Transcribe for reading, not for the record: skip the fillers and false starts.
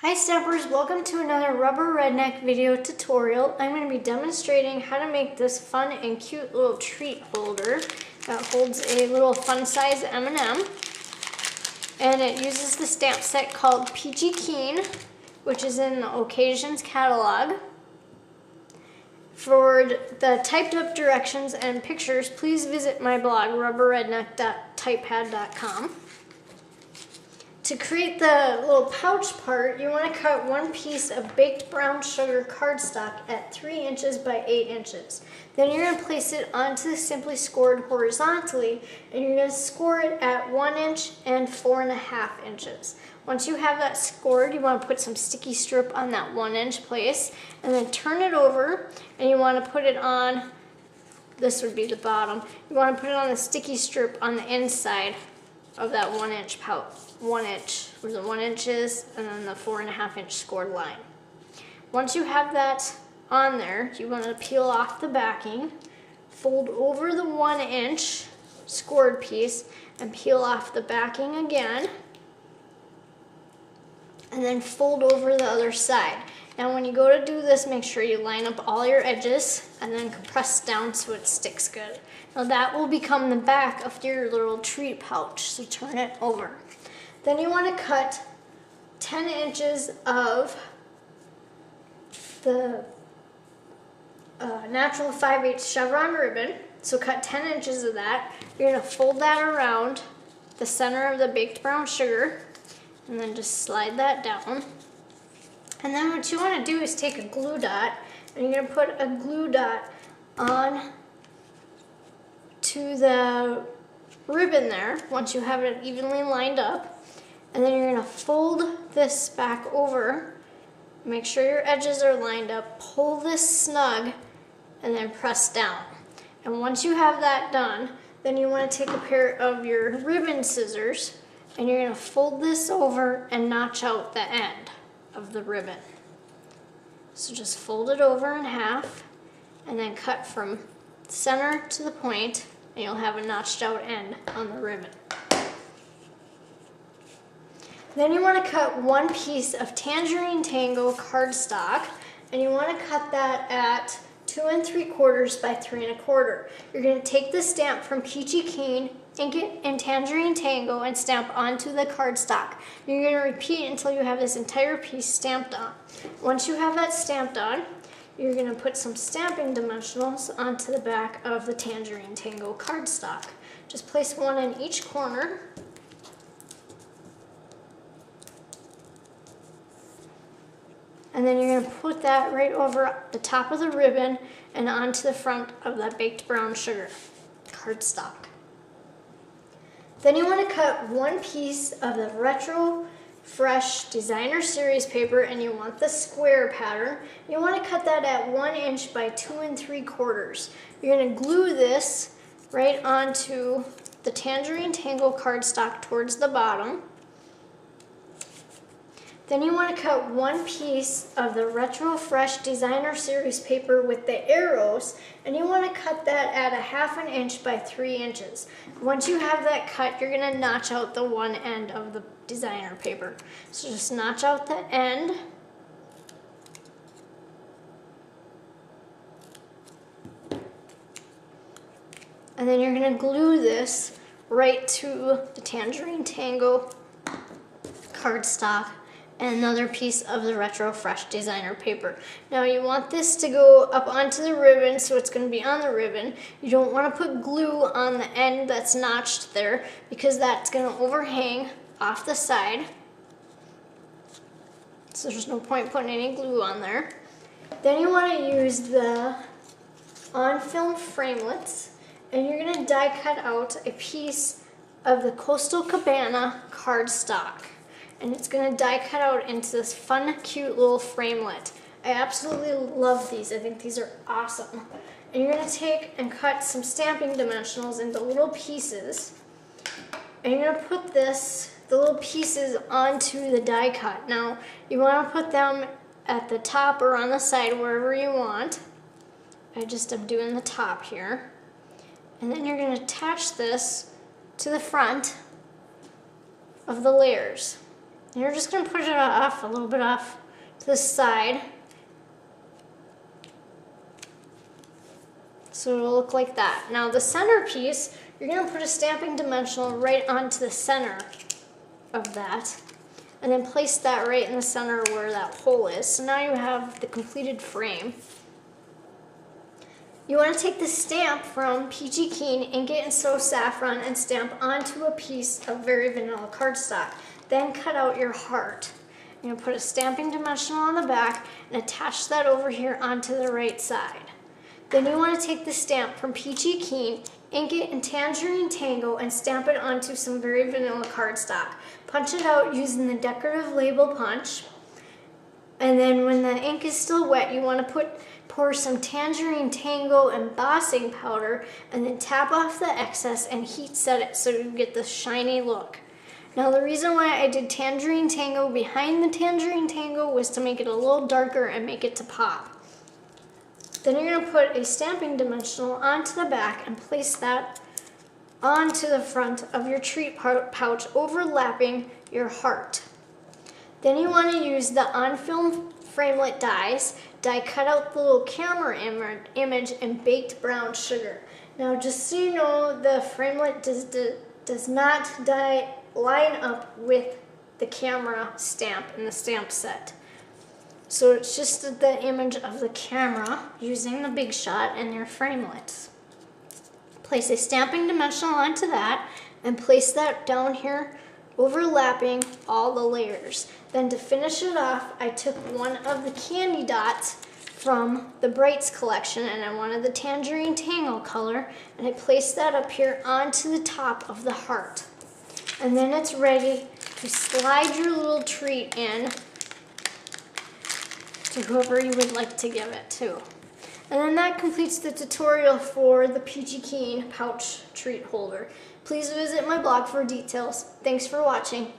Hi Stampers, welcome to another rubber redneck video tutorial. I'm going to be demonstrating how to make this fun and cute little treat holder that holds a little fun size M&M. And it uses the stamp set called Peachy, which is in the Occasions catalog. For the typed up directions and pictures, please visit my blog rubberredneck.typepad.com. To create the little pouch part, you want to cut one piece of baked brown sugar cardstock at 3 inches by 8 inches. Then you're going to place it onto the Simply Scored horizontally, and you're going to score it at 1 inch and 4.5 inches. Once you have that scored, you want to put some sticky strip on that 1 inch place, and then turn it over, and you want to put it on, this would be the bottom, you want to put it on the sticky strip on the inside of that 1 inch pouch. 1 inch, where the 1 inch is, and then the 4.5 inch scored line. Once you have that on there, you want to peel off the backing, fold over the 1 inch scored piece, and peel off the backing again, and then fold over the other side. Now when you go to do this, make sure you line up all your edges and then compress down so it sticks good. Now that will become the back of your little treat pouch, so turn it over. Then you want to cut 10 inches of the natural 5/8 chevron ribbon. So cut 10 inches of that. You're going to fold that around the center of the baked brown sugar and then just slide that down. And then what you want to do is take a glue dot and you're going to put a glue dot on to the ribbon there once you have it evenly lined up. And then you're going to fold this back over, make sure your edges are lined up, pull this snug, and then press down. And once you have that done, then you want to take a pair of your ribbon scissors, and you're going to fold this over and notch out the end of the ribbon. So just fold it over in half, and then cut from center to the point, and you'll have a notched out end on the ribbon. Then you want to cut one piece of Tangerine Tango cardstock, and you want to cut that at 2 3/4 by 3 1/4. You're going to take the stamp from Peachy, ink it in Tangerine Tango, and stamp onto the cardstock. You're going to repeat until you have this entire piece stamped on. Once you have that stamped on, you're going to put some stamping dimensionals onto the back of the Tangerine Tango cardstock. Just place one in each corner. And then you're going to put that right over the top of the ribbon and onto the front of that baked brown sugar cardstock. Then you want to cut one piece of the Retro Fresh Designer Series paper, and you want the square pattern. You want to cut that at 1 inch by 2 3/4. You're going to glue this right onto the Tangerine Tango cardstock towards the bottom. Then you want to cut one piece of the Retro Fresh Designer Series paper with the arrows, and you want to cut that at 1/2 inch by 3 inches. Once you have that cut, you're going to notch out the one end of the designer paper. So just notch out the end. And then you're going to glue this right to the Tangerine Tango cardstock and another piece of the Retro Fresh Designer paper. Now you want this to go up onto the ribbon, so it's going to be on the ribbon. You don't want to put glue on the end that's notched there, because that's going to overhang off the side. So there's no point putting any glue on there. Then you want to use the on-film framelits, and you're going to die cut out a piece of the Coastal Cabana cardstock. And it's going to die cut out into this fun, cute little framelit. I absolutely love these. I think these are awesome. And you're going to take and cut some stamping dimensionals into little pieces. And you're going to put the little pieces onto the die cut. Now, you want to put them at the top or on the side, wherever you want. I just am doing the top here. And then you're going to attach this to the front of the layers. And you're just gonna push it off, a little bit off to the side. So it'll look like that. Now the centerpiece, you're gonna put a stamping dimensional right onto the center of that, and then place that right in the center where that hole is. So now you have the completed frame. You want to take the stamp from Peachy Keen, Ink It and Sew Saffron, and stamp onto a piece of very vanilla cardstock. Then cut out your heart. You're going to put a stamping dimensional on the back and attach that over here onto the right side. Then you want to take the stamp from Peachy Keen, Ink It and Tangerine Tango, and stamp it onto some very vanilla cardstock. Punch it out using the decorative label punch. And then when the ink is still wet, you want to pour some Tangerine Tango embossing powder, and then tap off the excess and heat set it so you get this shiny look. Now the reason why I did Tangerine Tango behind the Tangerine Tango was to make it a little darker and make it to pop. Then you're going to put a stamping dimensional onto the back and place that onto the front of your treat pouch, overlapping your heart. Then you want to use the on-film framelit dies. Die cut out the little camera image in baked brown sugar. Now just so you know, the framelit does not line up with the camera stamp in the stamp set. So it's just the image of the camera using the Big Shot and your framelits. Place a stamping dimensional onto that and place that down here, overlapping all the layers. Then to finish it off, I took one of the candy dots from the Brights collection, and I wanted the Tangerine Tango color, and I placed that up here onto the top of the heart. And then it's ready to slide your little treat in to whoever you would like to give it to. And then that completes the tutorial for the Peachy Keen pouch treat holder. Please visit my blog for details. Thanks for watching.